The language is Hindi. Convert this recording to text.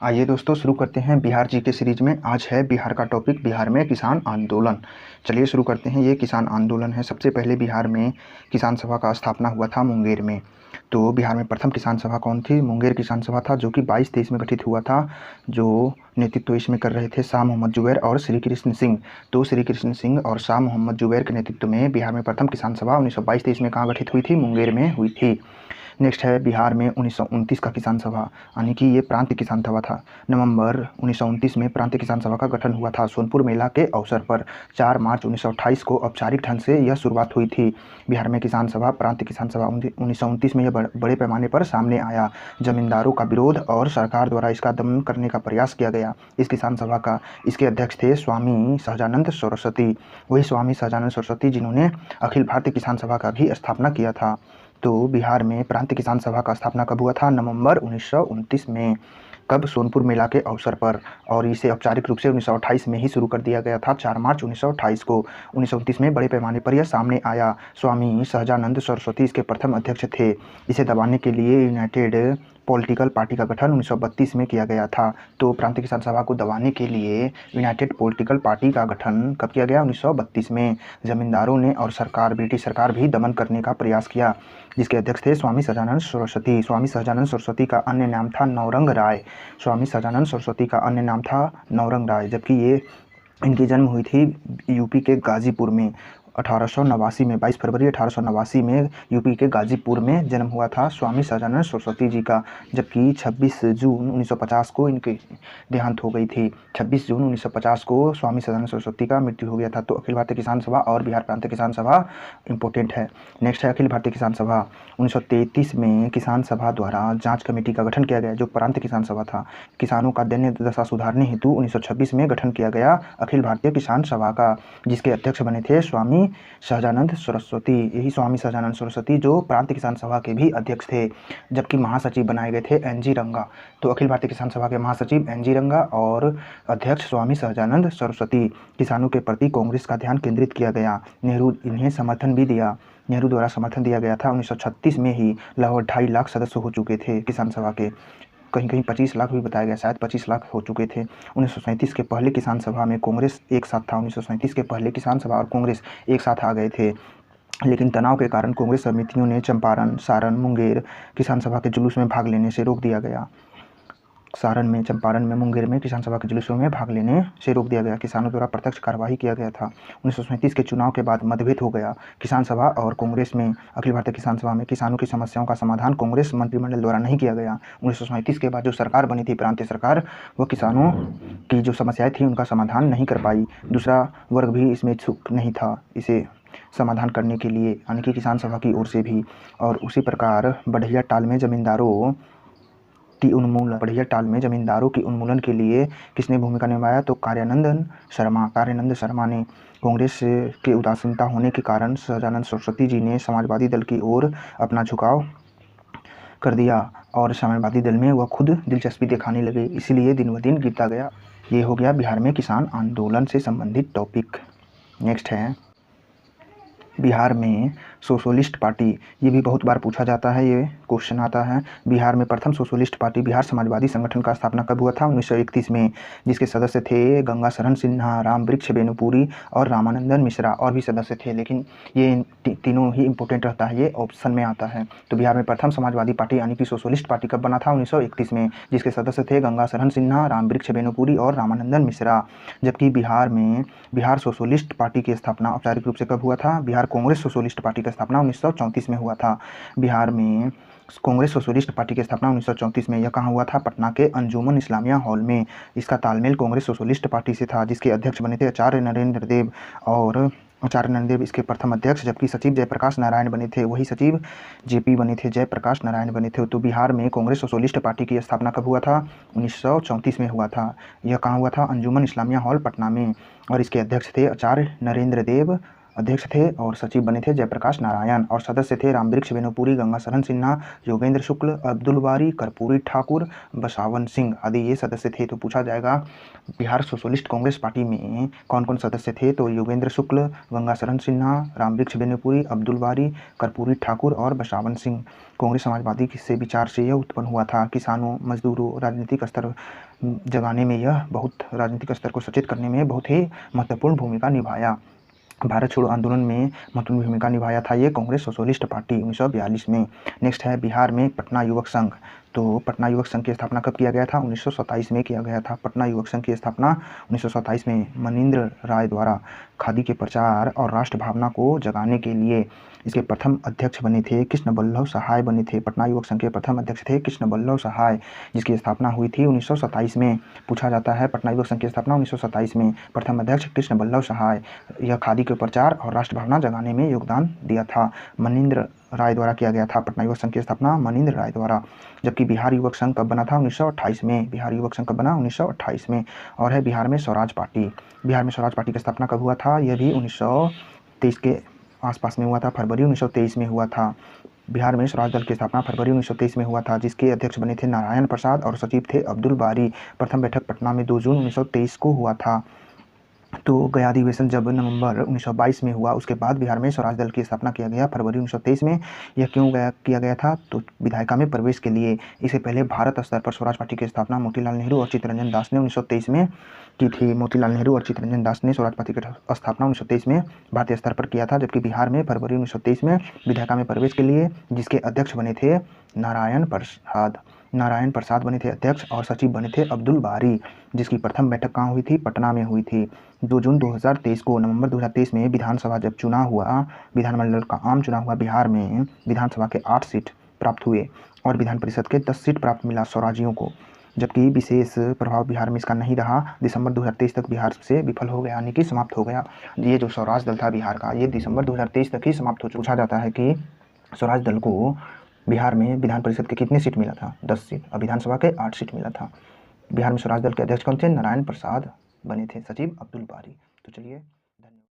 आइए दोस्तों शुरू करते हैं बिहार जीके सीरीज में। आज है बिहार का टॉपिक, बिहार में किसान आंदोलन। चलिए शुरू करते हैं। ये किसान आंदोलन है। सबसे पहले बिहार में किसान सभा का स्थापना हुआ था मुंगेर में। तो बिहार में प्रथम किसान सभा कौन थी? मुंगेर किसान सभा था, जो कि 22-23 में गठित हुआ था। जो नेतृत्व इसमें कर रहे थे शाह मोहम्मद जुबैर और श्री कृष्ण सिंह। तो श्री कृष्ण सिंह और शाह मोहम्मद जुबैर के नेतृत्व में बिहार में प्रथम किसान सभा 1922-23 में कहाँ गठित हुई थी? मुंगेर में हुई थी। नेक्स्ट है बिहार में 1929 का किसान सभा, यानी कि ये प्रांतीय किसान सभा था। नवंबर 1929 में प्रांतीय किसान सभा का गठन हुआ था सोनपुर मेला के अवसर पर। 4 मार्च 1928 को औपचारिक ढंग से यह शुरुआत हुई थी। बिहार में किसान सभा, प्रांतीय किसान सभा 1929 में यह बड़े पैमाने पर सामने आया। जमींदारों का विरोध और सरकार द्वारा इसका दमन करने का प्रयास किया गया। इस किसान सभा का इसके अध्यक्ष थे स्वामी सहजानंद सरस्वती, वही स्वामी सहजानंद सरस्वती जिन्होंने अखिल भारतीय किसान सभा का भी स्थापना किया था। तो बिहार में प्रांतीय किसान सभा का स्थापना कब हुआ था? नवंबर 1929 में। कब? सोनपुर मेला के अवसर पर। और इसे औपचारिक रूप से 1928 में ही शुरू कर दिया गया था, 4 मार्च 1928 को। 1929 में बड़े पैमाने पर यह सामने आया। स्वामी सहजानंद सरस्वती इसके प्रथम अध्यक्ष थे। इसे दबाने के लिए यूनाइटेड पॉलिटिकल पार्टी का गठन 1932 में किया गया था। तो प्रांतीय किसान सभा को दबाने के लिए यूनाइटेड पॉलिटिकल पार्टी का गठन कब किया गया? 1932 में। जमींदारों ने और सरकार, ब्रिटिश सरकार भी दमन करने का प्रयास किया, जिसके अध्यक्ष थे स्वामी सहजानंद सरस्वती। स्वामी सहजानंद सरस्वती का अन्य नाम था नौरंग राय। स्वामी सहजानंद सरस्वती का अन्य नाम था नौरंग राय, जबकि ये इनकी जन्म हुई थी यूपी के गाजीपुर में 1889 में। 22 फरवरी 1889 में यूपी के गाजीपुर में जन्म हुआ था स्वामी सहजानंद सरस्वती जी का, जबकि 26 जून 1950 को इनके देहांत हो गई थी। 26 जून 1950 को स्वामी सहजानंद सरस्वती का मृत्यु हो गया था। तो अखिल भारतीय किसान सभा और बिहार प्रांतीय किसान सभा इंपॉर्टेंट है। नेक्स्ट है अखिल भारतीय किसान सभा। 1933 में किसान सभा द्वारा जांच कमेटी का गठन किया गया, जो प्रांतीय किसान सभा था। किसानों का दैन्य दशा सुधारने हेतु 1926 में गठन किया गया अखिल भारतीय किसान सभा का, जिसके अध्यक्ष बने थे स्वामी सहजानंद सरस्वती। यही स्वामी सहजानंद सरस्वती जो प्रांतीय किसान सभा के भी अध्यक्ष थे, जबकि महासचिव बनाए गए थे एन.जी. रंगा। तो अखिल भारतीय किसान सभा के महासचिव एन.जी. रंगा और अध्यक्ष स्वामी सहजानंद सरस्वती। किसानों के प्रति कांग्रेस का ध्यान केंद्रित किया गया। नेहरू इन्हें समर्थन भी दिया, नेहरू द्वारा समर्थन दिया गया था। 1936 में ही लगभग 2.5 लाख सदस्य हो चुके थे किसान सभा के, कहीं कहीं 25 लाख भी बताया गया, शायद 25 लाख हो चुके थे। 1937 के पहले किसान सभा में कांग्रेस एक साथ था। 1937 के पहले किसान सभा और कांग्रेस एक साथ आ गए थे, लेकिन तनाव के कारण कांग्रेस समितियों ने चंपारण, सारण, मुंगेर किसान सभा के जुलूस में भाग लेने से रोक दिया गया। सारण में, चंपारण में, मुंगेर में किसान सभा के जुलूसों में भाग लेने से रोक दिया गया। किसानों द्वारा प्रत्यक्ष कार्रवाई किया गया था। 1937 के चुनाव के बाद मतभेद हो गया किसान सभा और कांग्रेस में। अखिल भारतीय किसान सभा में किसानों की समस्याओं का समाधान कांग्रेस मंत्रिमंडल द्वारा नहीं किया गया। 1937 के बाद जो सरकार बनी थी, प्रांतीय सरकार, वो किसानों की जो समस्याएं थी उनका समाधान नहीं कर पाई। दूसरा वर्ग भी इसमें इच्छुक नहीं था इसे समाधान करने के लिए, यानी कि किसान सभा की ओर से भी। और उसी प्रकार बढ़िया टाल में जमींदारों की उन्मूलन के लिए किसने भूमिका निभाया? तो कार्यानंद शर्मा ने। कांग्रेस के उदासीनता होने के कारण सहजानंद सरस्वती जी ने समाजवादी दल की ओर अपना झुकाव कर दिया और समाजवादी दल में वह खुद दिलचस्पी दिखाने लगे, इसलिए दिन ब दिन गिरता गया। ये हो गया बिहार में किसान आंदोलन से संबंधित टॉपिक। नेक्स्ट है बिहार में सोशलिस्ट पार्टी। ये भी बहुत बार पूछा जाता है, ये क्वेश्चन आता है। बिहार में प्रथम सोशलिस्ट पार्टी, बिहार समाजवादी संगठन का स्थापना कब हुआ था? 1931 में, जिसके सदस्य थे गंगा शरण सिन्हा, राम वृक्ष बेनीपुरी और रामानंदन मिश्रा। और भी सदस्य थे, लेकिन ये तीनों ही इंपॉर्टेंट रहता है, ये ऑप्शन में आता है। तो बिहार में प्रथम समाजवादी पार्टी यानी कि सोशलिस्ट पार्टी कब बना था? 1931 में, जिसके सदस्य थे गंगा शरण सिन्हा, राम वृक्ष बेनीपुरी और रामानंदन मिश्रा। जबकि बिहार में बिहार सोशलिस्ट पार्टी की स्थापना औपचारिक रूप से कब हुआ था? बिहार कांग्रेस सोशलिस्ट पार्टी का स्थापना 1934 में हुआ था। बिहार में कांग्रेस सोशलिस्ट पार्टी की स्थापना 1934 में। यह कहाँ हुआ था? पटना के अंजुमन इस्लामिया हॉल में। इसका तालमेल कांग्रेस सोशलिस्ट पार्टी से था, जिसके अध्यक्ष बने थे आचार्य नरेंद्र देव, और आचार्य नरेंद्र देव इसके प्रथम अध्यक्ष, जबकि सचिव जयप्रकाश नारायण बने थे। वही सचिव जेपी बने थे, जयप्रकाश नारायण बने थे। तो बिहार में कांग्रेस सोशलिस्ट पार्टी की स्थापना कब हुआ था? 1934 में हुआ था। यह कहाँ हुआ था? अंजुमन इस्लामिया हॉल, पटना में। और इसके अध्यक्ष थे आचार्य नरेंद्र देव अध्यक्ष थे और सचिव बने थे जयप्रकाश नारायण, और सदस्य थे रामवृक्ष वेणुपुरी, गंगाशरण सिन्हा, योगेंद्र शुक्ल, अब्दुल बारी, कर्पूरी ठाकुर, बसावन सिंह आदि ये सदस्य थे। तो पूछा जाएगा बिहार सोशलिस्ट कांग्रेस पार्टी में कौन कौन सदस्य थे, तो योगेंद्र शुक्ल, गंगाशरण सिन्हा, रामवृक्ष वेणुपुरी, अब्दुल बारी, कर्पूरी ठाकुर और बसावन सिंह। कांग्रेस समाजवादी से विचार से यह उत्पन्न हुआ था। किसानों, मजदूरों, राजनीतिक स्तर जगाने में यह बहुत राजनीतिक स्तर को सचेत करने में बहुत ही महत्वपूर्ण भूमिका निभाया। भारत छोड़ो आंदोलन में महत्वपूर्ण भूमिका निभाया था ये कांग्रेस सोशलिस्ट पार्टी 1942 में। नेक्स्ट है बिहार में पटना युवक संघ। तो पटना युवक संघ की स्थापना कब किया गया था? 1927 में किया गया था। पटना युवक संघ की स्थापना 1927 में मनिंद्र राय द्वारा खादी के प्रचार और राष्ट्र भावना को जगाने के लिए। इसके प्रथम अध्यक्ष बने थे कृष्ण बल्लभ सहाय बने थे। पटना युवक संघ के प्रथम अध्यक्ष थे कृष्ण बल्लभ सहाय, जिसकी स्थापना हुई थी 1927 में। पूछा जाता है पटना युवक संघ की स्थापना 1927 में। प्रथम अध्यक्ष कृष्ण बल्लभ सहाय। यह खादी के प्रचार और राष्ट्र भावना जगाने में योगदान दिया था। मनिंद्र राय द्वारा किया गया था पटना युवक संघ की स्थापना मनिंद्र राय द्वारा। जबकि बिहार युवक संघ कब बना था? 1928 में। बिहार युवक संघ कब बना? 1928 में। और है बिहार में स्वराज पार्टी। बिहार में स्वराज पार्टी की स्थापना कब हुआ था? यह भी 1923 के आसपास में हुआ था, फरवरी 1923 में हुआ था। बिहार में स्वराज दल की स्थापना फरवरी 1923 में हुआ था, जिसके अध्यक्ष बने थे नारायण प्रसाद और सचिव थे अब्दुल बारी। प्रथम बैठक पटना में 2 जून 1923 को हुआ था। तो गया अधिवेशन जब नवंबर 1922 में हुआ, उसके बाद बिहार में स्वराज दल की स्थापना किया गया फरवरी 1923 में। यह क्यों किया गया था? तो विधायिका में प्रवेश के लिए। इससे पहले भारत स्तर पर स्वराज पार्टी की स्थापना मोतीलाल नेहरू और चित्तरंजन दास ने 1923 में की थी। मोतीलाल नेहरू और चित्तरंजन दास ने स्वराज पार्टी की स्थापना 1923 में भारतीय स्तर पर किया था, जबकि बिहार में फरवरी 1923 में विधायिका में प्रवेश के लिए, जिसके अध्यक्ष बने थे नारायण प्रसाद बने थे अध्यक्ष, और सचिव बने थे अब्दुल बारी, जिसकी प्रथम बैठक कहाँ हुई थी? पटना में हुई थी 2 जून 2023 को। नवंबर 2023 में विधानसभा जब चुनाव हुआ, विधानमंडल का आम चुनाव हुआ बिहार में, विधानसभा के 8 सीट प्राप्त हुए और विधान परिषद के 10 सीट प्राप्त मिला स्वराजियों को। जबकि विशेष प्रभाव बिहार में इसका नहीं रहा। दिसंबर 2023 तक बिहार से विफल हो गया, यानी कि समाप्त हो गया। ये जो स्वराज दल था बिहार का, ये दिसंबर 2023 तक ही समाप्त हो चुका। पूछा जाता है कि स्वराज दल को बिहार में विधान परिषद के कितने सीट मिला था? 10 सीट, और विधानसभा के 8 सीट मिला था। बिहार में स्वराज दल के अध्यक्ष कौन थे? नारायण प्रसाद बने थे, सचिव अब्दुल बारी। तो चलिए